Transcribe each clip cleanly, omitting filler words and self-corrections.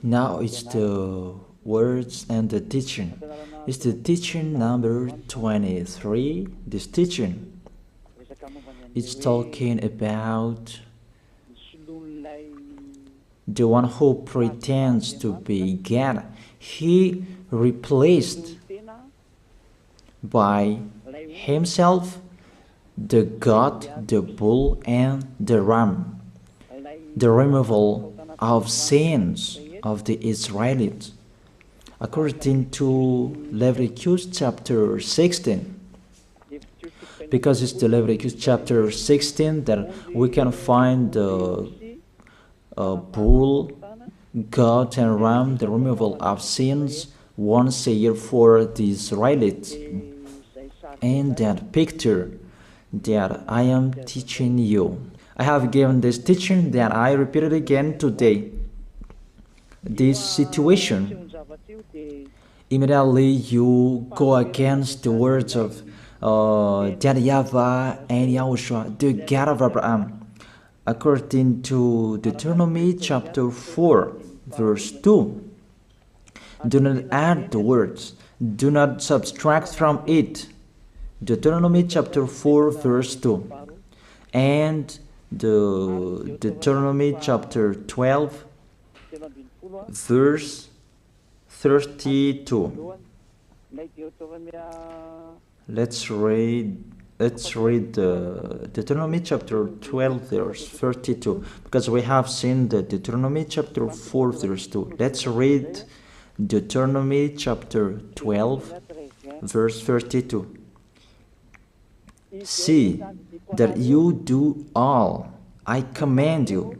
Now it's the words and the teaching. It's the teaching number 23. This teaching, it's talking about the one who pretends to be God. He replaced by himself the goat, the bull, and the ram. The removal of sins of the Israelites, according to Leviticus chapter 16. Because it's the Leviticus chapter 16 that we can find the bull, goat, and ram, the removal of sins once a year for the Israelites. And that picture that I am teaching you, I have given this teaching that I repeated again today. This situation, immediately you go against the words of that YAHVAH and YAHOSHUAH, the God of Abraham, according to Deuteronomy chapter 4, verse 2. Do not add the words, do not subtract from it. Deuteronomy chapter 4, verse 2. And the Deuteronomy chapter 12, verse 32. Let's read the Deuteronomy chapter 12, verse 32, because we have seen the Deuteronomy chapter 4, verse 2. Let's read Deuteronomy chapter 12, verse 32. See that you do all I command you.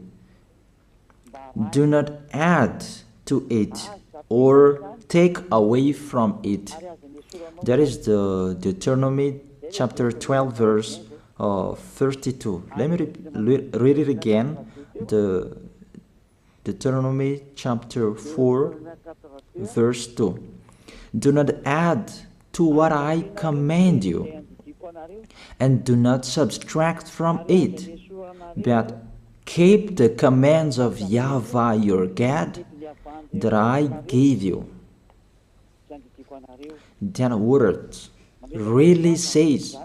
Do not add to it or take away from it. That is the Deuteronomy chapter 12, verse 32. Let me read it again. The Deuteronomy chapter 4, verse 2. Do not add to what I command you, and do not subtract from it, but keep the commands of YAHVAH your God that I gave you. That word really says,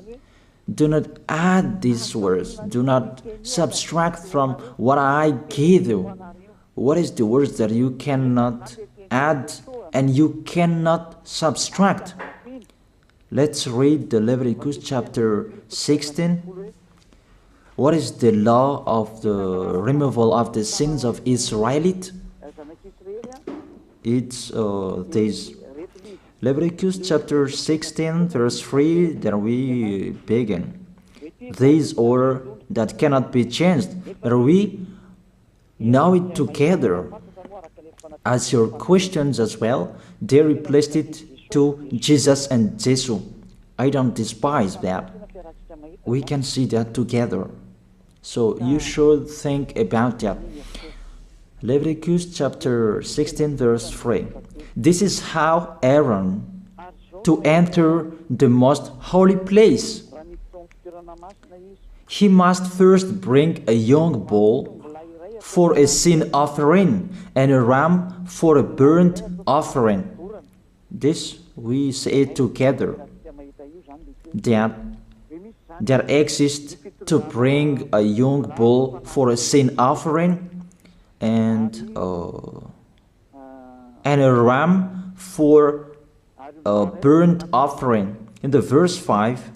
do not add these words, do not subtract from what I gave you. What is the words that you cannot add and you cannot subtract? Let's read the Leviticus chapter 16. What is the law of the removal of the sins of Israelite? It's this. Leviticus chapter 16, verse 3, that we begin. This order that cannot be changed, but we know it together. As your questions as well, they replaced it to Jesus and Jesus. I don't despise that. We can see that together. So you should think about that. Leviticus chapter 16, verse 3. This is how Aaron to enter the most holy place. He must first bring a young bull for a sin offering and a ram for a burnt offering. This we say together, that exists to bring a young bull for a sin offering and a ram for a burnt offering. In the verse 5,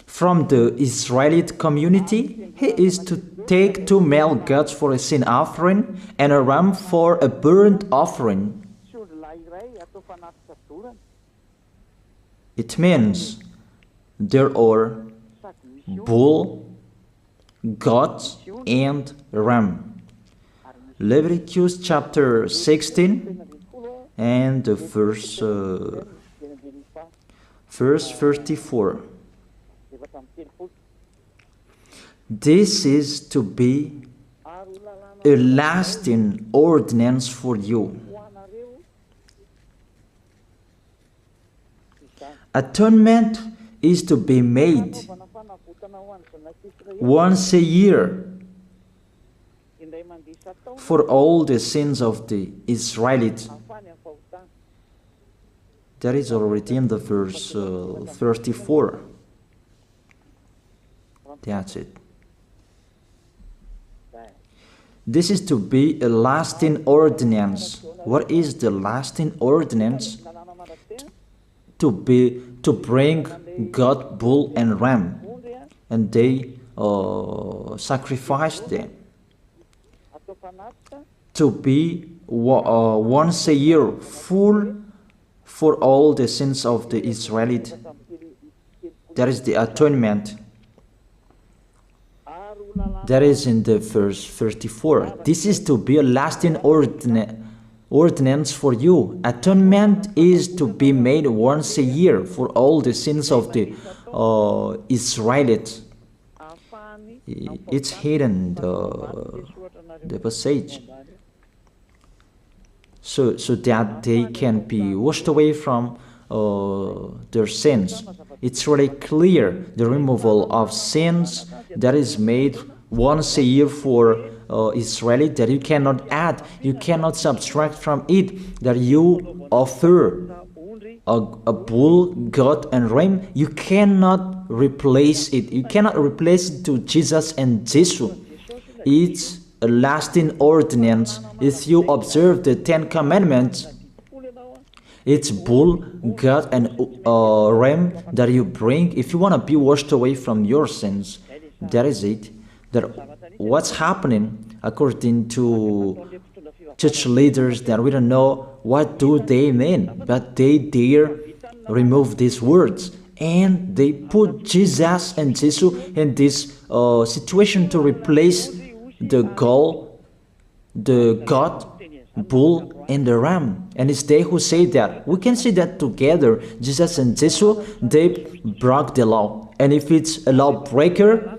from the Israelite community, he is to take 2 male goats for a sin offering and a ram for a burnt offering. It means there are bull, goat, and ram. Leviticus chapter 16 and the verse 34. This is to be a lasting ordinance for you. Atonement is to be made once a year for all the sins of the Israelites. That is already in the verse 34. That's it. This is to be a lasting ordinance. What is the lasting ordinance? To bring God, bull and ram, and they sacrifice them. To be once a year full for all the sins of the Israelites. That is the atonement. That is in the verse 34. This is to be a lasting ordinance for you. Atonement is to be made once a year for all the sins of the Israelites. It's hidden, the passage. So that they can be washed away from their sins. It's really clear, the removal of sins that is made once a year for Israeli, that you cannot add, you cannot subtract from it, that you offer a bull, goat and ram, you cannot replace it. You cannot replace it to Jesus and Jesus. It's a lasting ordinance. If you observe the 10 Commandments, it's bull, goat and ram that you bring. If you want to be washed away from your sins, that is it. That what's happening according to church leaders, that we don't know what do they mean, but they dare remove these words and they put Jesus and Jesus in this situation to replace the God, bull and the ram. And it's they who say that. We can see that together, Jesus and Jesus, they broke the law. And if it's a lawbreaker,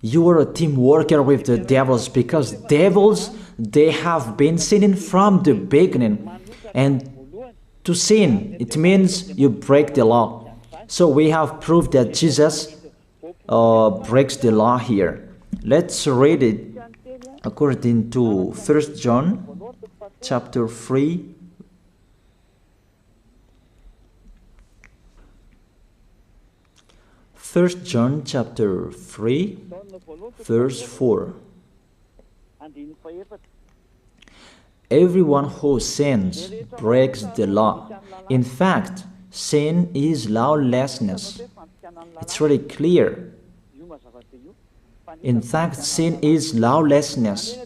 you are a team worker with the devils, because devils, they have been sinning from the beginning. And to sin, it means you break the law. So we have proof that Jesus breaks the law here. Let's read it according to 1 John chapter 3. First John chapter 3, verse 4. Everyone who sins breaks the law. In fact, sin is lawlessness. It's really clear. In fact, sin is lawlessness.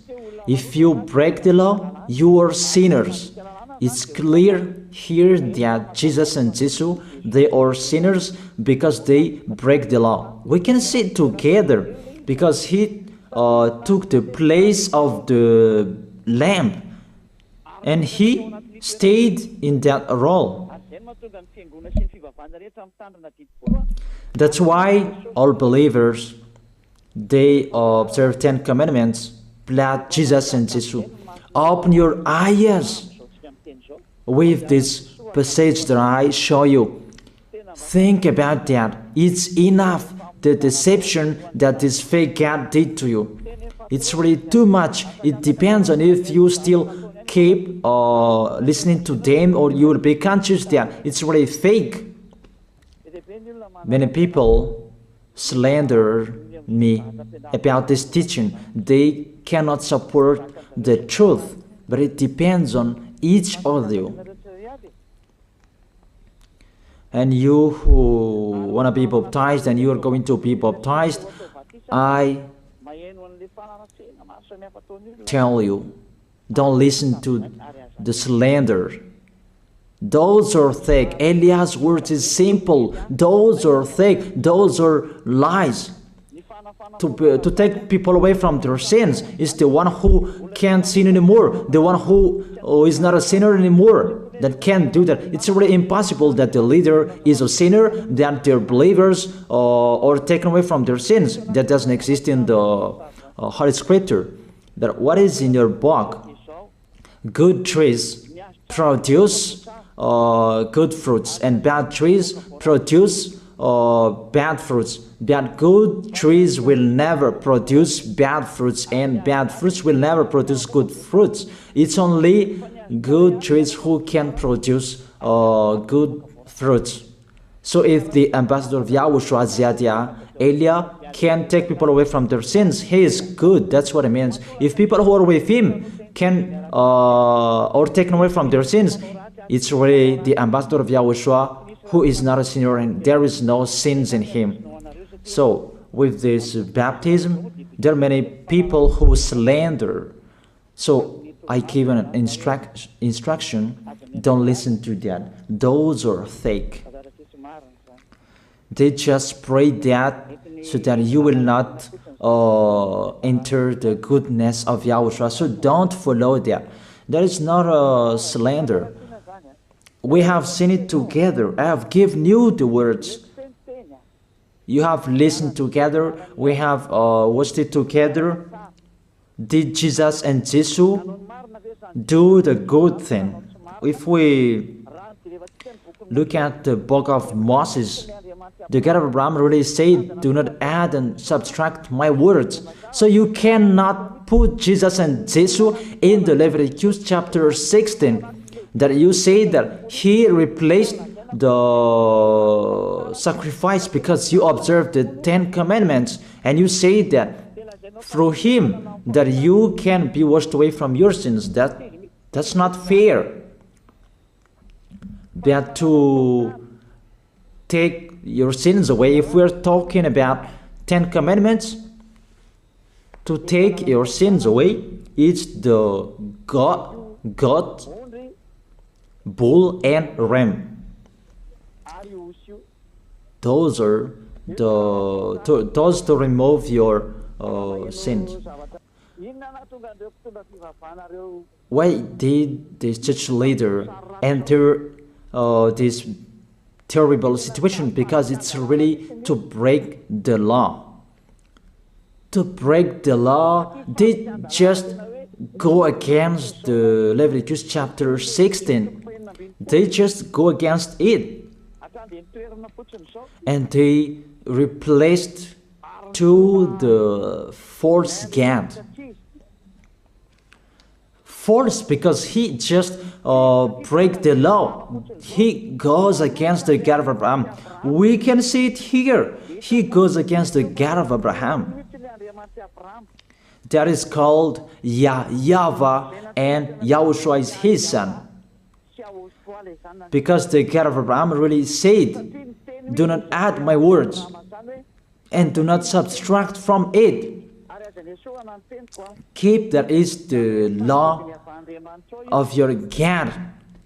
If you break the law, you are sinners. It's clear here that Jesus and Jesus, they are sinners because they break the law. We can see it together because he took the place of the lamb and he stayed in that role. That's why all believers, they observe 10 commandments, blood, Jesus and Jesus. Open your eyes with this passage that I show you. Think about that. It's enough, the deception that this fake God did to you. It's really too much. It depends on if you still keep listening to them, or you will be conscious that it's really fake. Many people slander me about this teaching. They cannot support the truth, but it depends on each of you. And you who want to be baptized and you are going to be baptized, I tell you, don't listen to the slander. Those are fake. Eliah's words is simple. Those are fake. Those are lies. To take people away from their sins is the one who can't sin anymore. The one who is not a sinner anymore, that can't do that. It's really impossible that the leader is a sinner, that their believers are taken away from their sins. That doesn't exist in the Holy Scripture. That what is in your book? Good trees produce good fruits, and bad trees produce bad fruits. That good trees will never produce bad fruits, and bad fruits will never produce good fruits. It's only good trees who can produce good fruits. So if the ambassador of YAHOSHUAH, Ziyadiyah, Elia, can take people away from their sins, he is good. That's what it means. If people who are with him can or taken away from their sins, it's really the ambassador of YAHOSHUAH who is not a sinner, and there is no sins in him. So with this baptism, there are many people who slander. So I give an instruction, don't listen to that. Those are fake. They just pray that so that you will not enter the goodness of YAHOSHUAH. So don't follow that. That is not a slander. We have seen it together. I have given you the words. You have listened together. We have watched it together. Did Jesus and Jesus do the good thing? If we look at the book of Moses, the God of Abraham really said, do not add and subtract my words. So you cannot put Jesus and Jesus in the Leviticus chapter 16. That you say that he replaced the sacrifice because you observed the 10 commandments, and you say that through him that you can be washed away from your sins. That's not fair. That to take your sins away, if we're talking about 10 commandments, to take your sins away, it's the goat, bull, and ram. Those are those to remove your sins. Why did this church leader enter this terrible situation? Because it's really to break the law. To break the law, they just go against the Leviticus chapter 16. They just go against it. And they replaced to the false God. False because he just break the law. He goes against the God of Abraham. We can see it here. He goes against the God of Abraham. That is called YAHVAH, and YAHOSHUAH is his son. Because the God of Abraham really said, do not add my words and do not subtract from it. Keep that is the law of your God,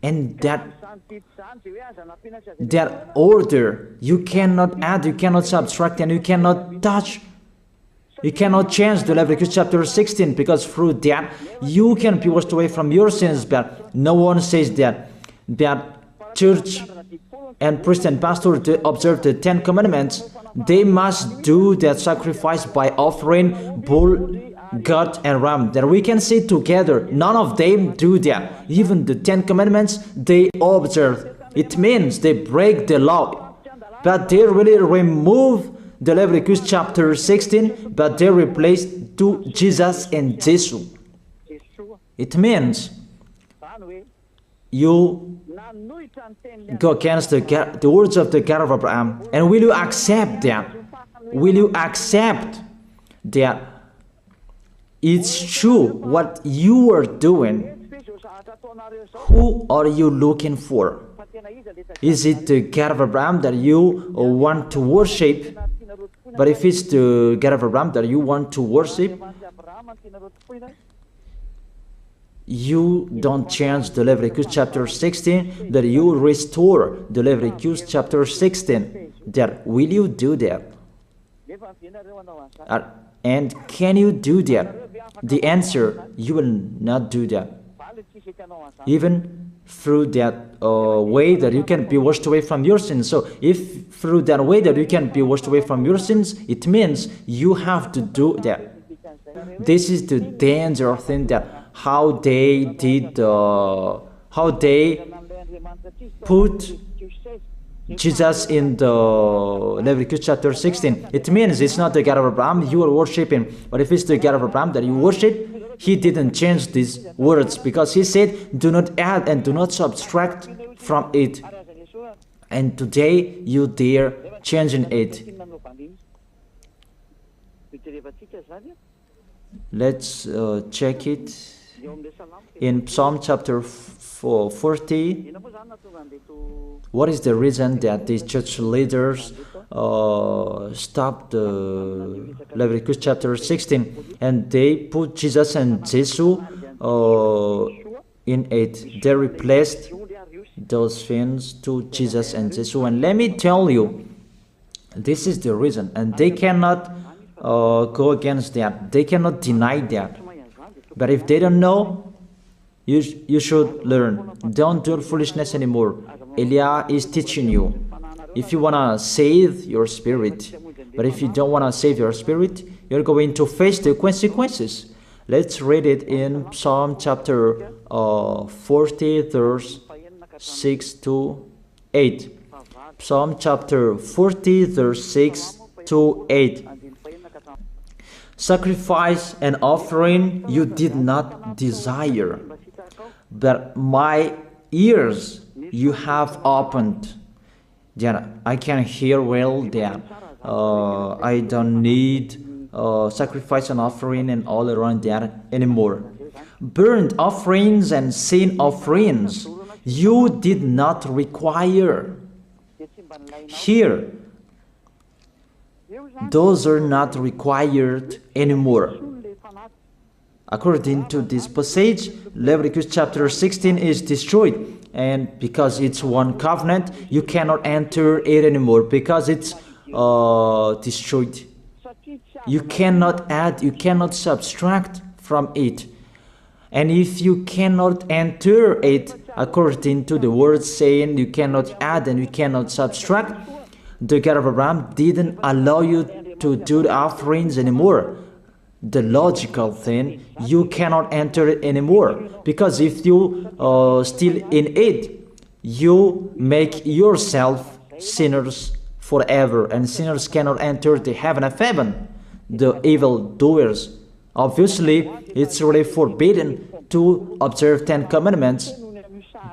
and that order. You cannot add, you cannot subtract, and you cannot touch. You cannot change the Leviticus chapter 16, because through that you can be washed away from your sins. But no one says that church and priest and pastor to observe the 10 commandments, they must do that sacrifice by offering bull, goat, and ram. That we can see together. None of them do that. Even the 10 commandments they observe. It means they break the law, but they really remove the Leviticus chapter 16, but they replace to Jesus and Jesus. It means you go against the words of the God of Abraham. And will you accept that? Will you accept that it's true what you are doing? Who are you looking for? Is it the God of Abraham that you want to worship? But if it's the God of Abraham that you want to worship, you don't change the Leviticus chapter 16, that you restore the Leviticus chapter 16. That will you do that? And can you do that? The answer, you will not do that. Even through that way that you can be washed away from your sins. So if through that way that you can be washed away from your sins, it means you have to do that. This is the danger thing, that how they did, how they put Jesus in the Leviticus chapter 16, it means it's not the God of Abraham you are worshiping. But if it's the God of Abraham that you worship, he didn't change these words, because he said, do not add and do not subtract from it. And today you dare changing it. Let's check it in Psalm chapter 40. What is the reason that these church leaders stopped the Leviticus chapter 16 and they put Jesus and Jesus in it? They replaced those things to Jesus and Jesus. And let me tell you, this is the reason, and they cannot go against that. They cannot deny that. But if they don't know, you should learn. Don't do foolishness anymore. Elia is teaching you. If you want to save your spirit, but if you don't want to save your spirit, you're going to face the consequences. Let's read it in Psalm chapter 40, verse 6 to 8. Psalm chapter 40, verse 6 to 8. Sacrifice and offering you did not desire, but my ears you have opened. Then I can hear well that I don't need sacrifice and offering and all around that anymore. Burnt offerings and sin offerings you did not require. Here, those are not required anymore. According to this passage, Leviticus chapter 16 is destroyed, and because it's one covenant, you cannot enter it anymore because it's destroyed. You cannot add, you cannot subtract from it. And if you cannot enter it according to the words saying you cannot add and you cannot subtract, the God of Abraham didn't allow you to do the offerings anymore. The logical thing, you cannot enter it anymore, because if you still in it, you make yourself sinners forever, and sinners cannot enter the heaven of heaven, the evil doers. Obviously, it's really forbidden to observe 10 commandments,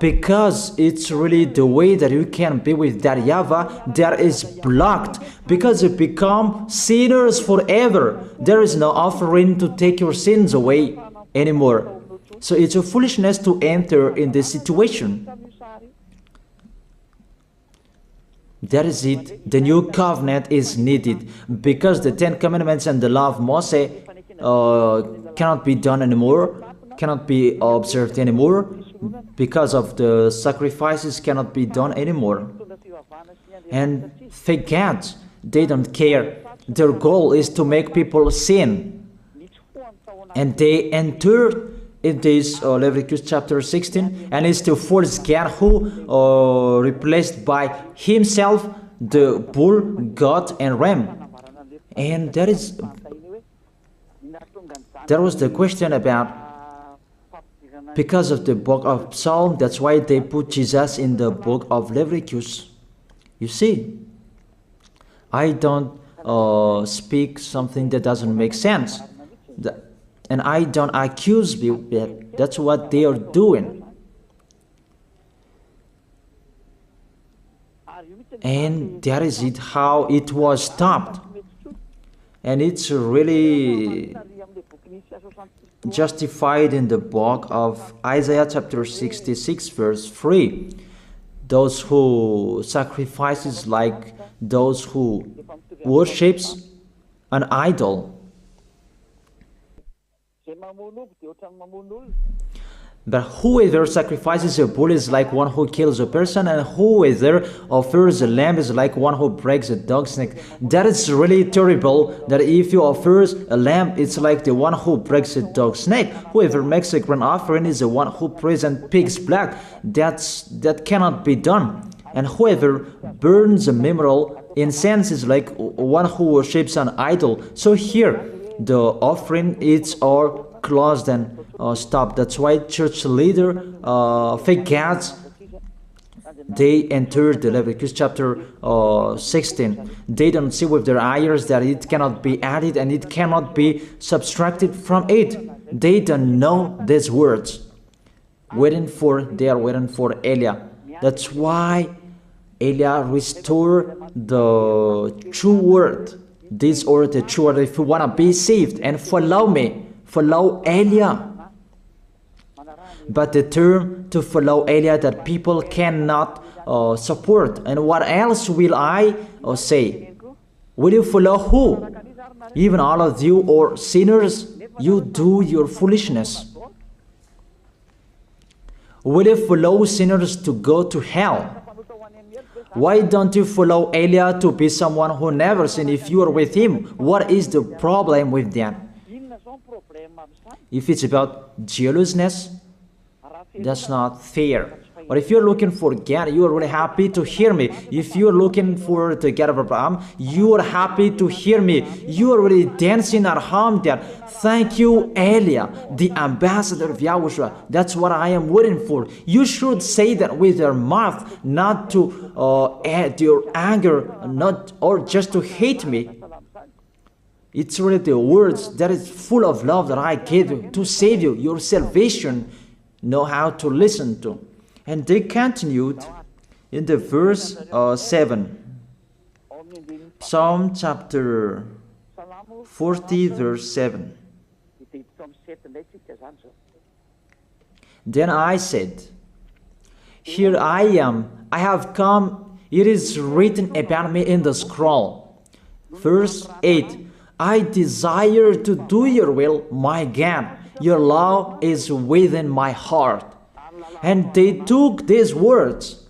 because it's really the way that you can be with that YAHVAH that is blocked, because you become sinners forever. There is no offering to take your sins away anymore. So it's a foolishness to enter in this situation. That is it. The new covenant is needed, because the 10 commandments and the law of Moses cannot be done anymore, cannot be observed anymore, because of the sacrifices cannot be done anymore. And thank God, they don't care. Their goal is to make people sin. And they entered in this Leviticus chapter 16, and it's to force God, who replaced by himself the bull, goat, and ram. And there was the question about, because of the book of Psalm, that's why they put Jesus in the book of Leviticus. You see, I don't speak something that doesn't make sense. And I don't accuse people. That's what they are doing. And that is it, how it was stopped. And it's really justified in the book of Isaiah chapter 66 verse 3. Those who sacrifices like those who worships an idol. But whoever sacrifices a bull is like one who kills a person, and whoever offers a lamb is like one who breaks a dog's neck. That is really terrible, that if you offers a lamb, it's like the one who breaks a dog's neck. Whoever makes a grain offering is the one who prays and pig's blood. That cannot be done. And whoever burns a memorial incense is like one who worships an idol. So here, the offering is all closed and stopped. That's why church leader forgets they entered the Leviticus chapter 16. They don't see with their eyes that it cannot be added and it cannot be subtracted from it. They don't know these words. They are waiting for Eliah. That's why Eliah restored the true word. This word, the true word. If you want to be saved and follow me, follow Eliah. But the term to follow Eliah that people cannot support. And what else will I say? Will you follow who? Even all of you or sinners, you do your foolishness. Will you follow sinners to go to hell? Why don't you follow Eliah to be someone who never sinned if you are with him? What is the problem with that? If it's about jealousness, that's not fair. But if you're looking for God, you are really happy to hear me. If you're looking for the God of Abraham, you are happy to hear me. You are really dancing at home there. Thank you, Eliah, the ambassador of Yahushua. That's what I am waiting for. You should say that with your mouth, not to add your anger, not or just to hate me. It's really the words that is full of love that I gave you to save you. Your salvation, know how to listen to. And they continued in the verse 7. Psalm chapter 40 verse 7. Then I said, here I am, I have come, it is written about me in the scroll. Verse 8. I desire to do your will, my God. Your law is within my heart. And they took these words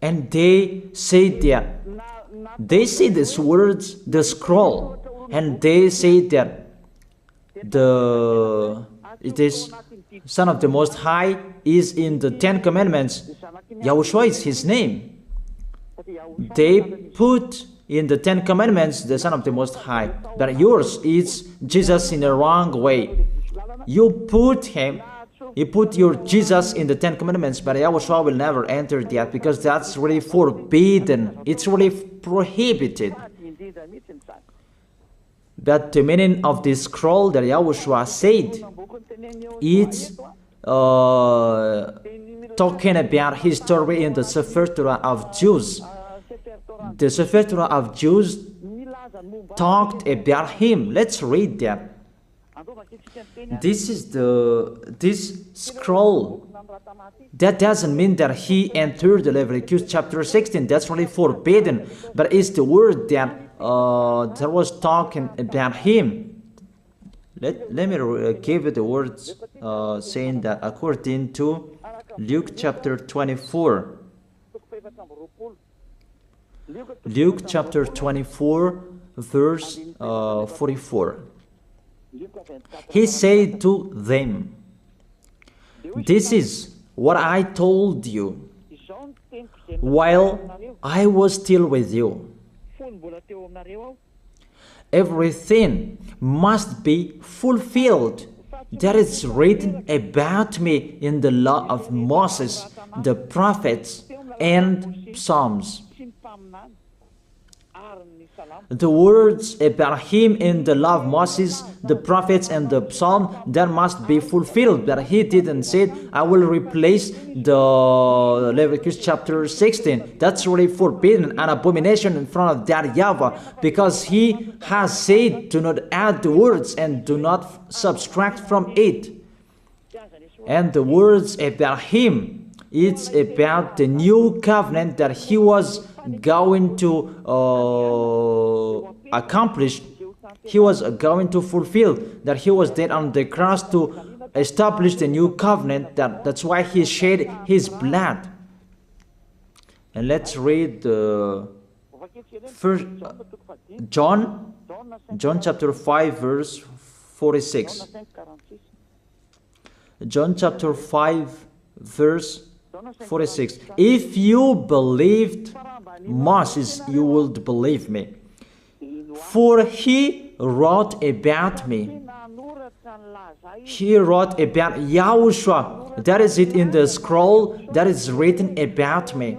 and they said that they see these words, the scroll, and they say that it is Son of the Most High is in the 10 Commandments. YAHOSHUAH is his name. They put in the 10 Commandments the Son of the Most High, but yours is Jesus in the wrong way. You put your Jesus in the 10 Commandments, but YAHOSHUAH will never enter that because that's really forbidden. It's really prohibited. But the meaning of this scroll that YAHOSHUAH said, it's talking about his story in the Sefer Torah of Jews. The Sefer Torah of Jews talked about him. Let's read that. This scroll. That doesn't mean that he entered the Leviticus chapter 16. That's really forbidden. But it's the word that was talking about him. Let me give you the words saying that according to Luke chapter 24. Luke chapter 24 verse 44. He said to them, this is what I told you while I was still with you. Everything must be fulfilled that is written about me in the law of Moses, the prophets, and Psalms. The words about him in the law of Moses, the prophets, and the psalm, that must be fulfilled. But he didn't say, I will replace the Leviticus chapter 16. That's really forbidden, an abomination in front of that YAHVAH, because he has said, do not add the words and do not subtract from it. And the words about him, it's about the new covenant that he was going to accomplish. He was going to fulfill, that he was dead on the cross to establish the new covenant. That's why he shed his blood. And let's read first John chapter 5 verse 46. John chapter 5 verse 46. If you believed Moses, you would believe me, for he wrote about me. He wrote about YAHOSHUAH. That is it in the scroll that is written about me.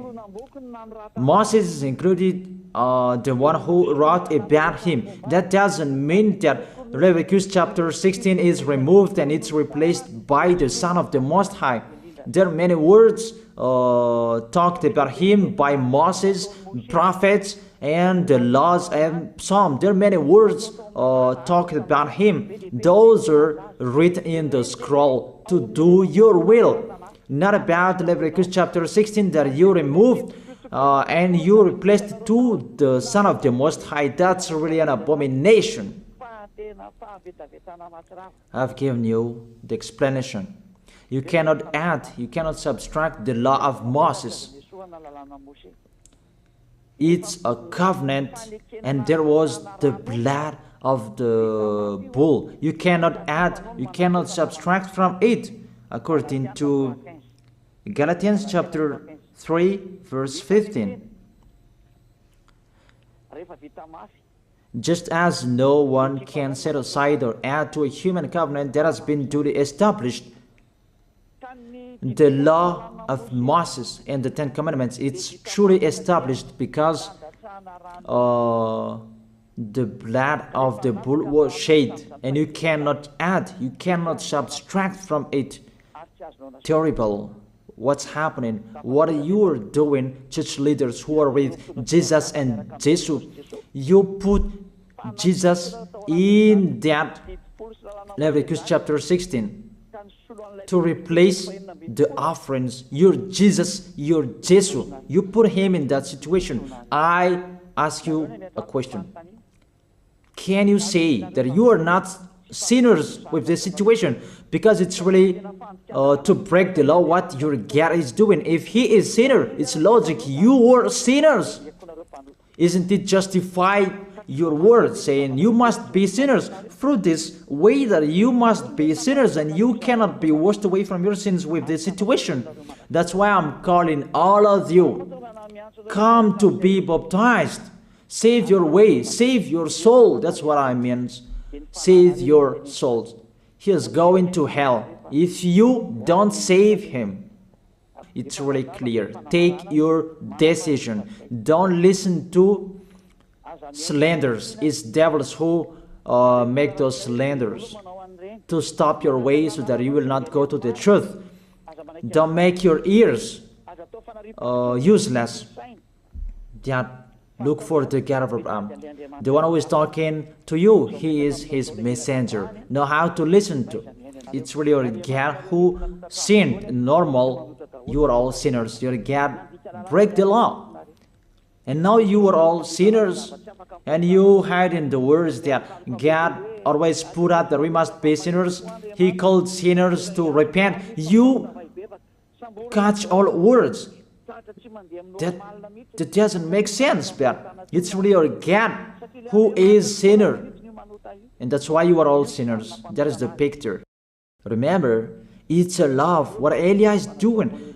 Moses is included, the one who wrote about him. That doesn't mean that Leviticus chapter 16 is removed and it's replaced by the Son of the Most High. There are many words talked about him by Moses, prophets, and the laws and Psalm. There are many words talked about him. Those are written in the scroll to do your will. Not about Leviticus chapter 16 that you removed and you replaced to the Son of the Most High. That's really an abomination. I've given you the explanation. You cannot add, you cannot subtract the law of Moses. It's a covenant, and there was the blood of the bull. You cannot add, you cannot subtract from it, according to Galatians chapter 3, verse 15. Just as no one can set aside or add to a human covenant that has been duly established, the law of Moses and the Ten Commandments, it's truly established because the blood of the bull was shed, and you cannot add, you cannot subtract from it. Terrible. What's happening? What you are doing, church leaders who are with Jesus and Jesus? You put Jesus in that Leviticus chapter 16 to replace the offerings. You're Jesus, you're Jesus. You put him in that situation. I ask you a question. Can you say that you are not sinners with this situation? Because it's really to break the law what your God is doing. If he is sinner, it's logic. You are sinners. Isn't it justify your word saying you must be sinners through this way that you must be sinners and you cannot be washed away from your sins with this situation? That's why I'm calling all of you, come to be baptized. Save your way, save your soul. That's what I mean. Save your souls. He is going to hell if you don't save him. It's really clear. Take your decision. Don't listen to slanders. It's devils who make those slanders to stop your way so that you will not go to the truth. Don't make your ears useless. Look for the God of Abraham. The one who is talking to you, he is his messenger. Know how to listen to. It's really your God who sinned. Normal, you are all sinners. Your God break the law. And now you are all sinners. And you hide in the words that God always put out that we must be sinners. He called sinners to repent. You catch all words. That doesn't make sense, but it's really your God who is sinner. And that's why you are all sinners. That is the picture. Remember, it's a love. What Elia is doing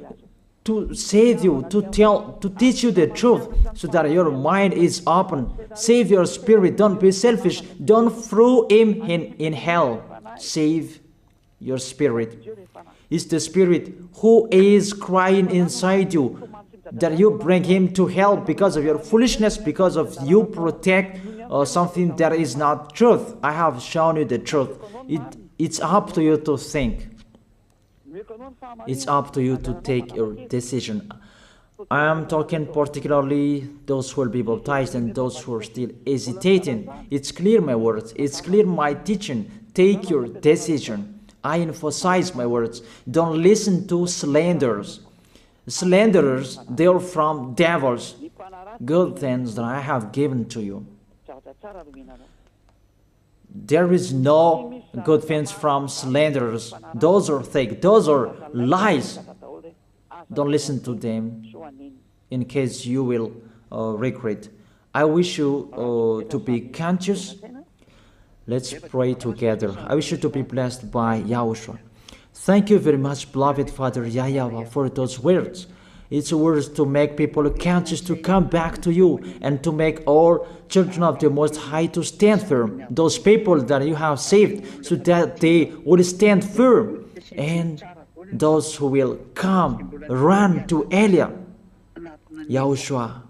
to save you, to teach you the truth so that your mind is open. Save your spirit. Don't be selfish. Don't throw him in hell. Save your spirit. It's the spirit who is crying inside you that you bring him to hell because of your foolishness, because of you protect something that is not truth. I have shown you the truth. It's up to you to think. It's up to you to take your decision. I am talking particularly those who will be baptized and those who are still hesitating. It's clear my words. It's clear my teaching. Take your decision. I emphasize my words. Don't listen to slanders. Slanderers, they are from devils. Good things that I have given to you. There is no good things from slanderers. Those are fake. Those are lies. Don't listen to them in case you will regret. I wish you to be conscious. Let's pray together. I wish you to be blessed by YAHOSHUAH. Thank you very much, beloved Father YAHVAH, for those words. It's words to make people conscious to come back to you and to make all children of the Most High to stand firm. Those people that you have saved so that they will stand firm and those who will come, run to Elia. Yahushua,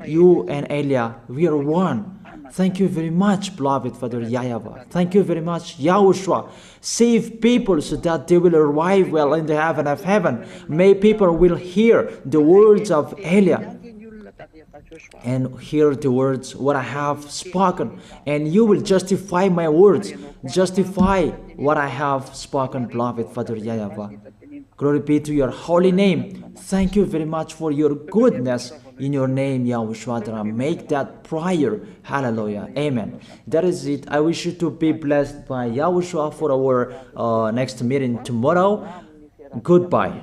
you and Elia, we are one. Thank you very much, beloved Father YAHVAH. Thank you very much, Yahushua. Save people so that they will arrive well in the heaven of heaven. May people will hear the words of Elia and hear the words what I have spoken, and you will justify my words, justify what I have spoken, beloved Father YAHVAH. Glory be to your holy name. Thank you very much for your goodness in your name, Yahushua, that I make that prayer. Hallelujah. Amen. That is it. I wish you to be blessed by Yahushua for our next meeting tomorrow. Goodbye.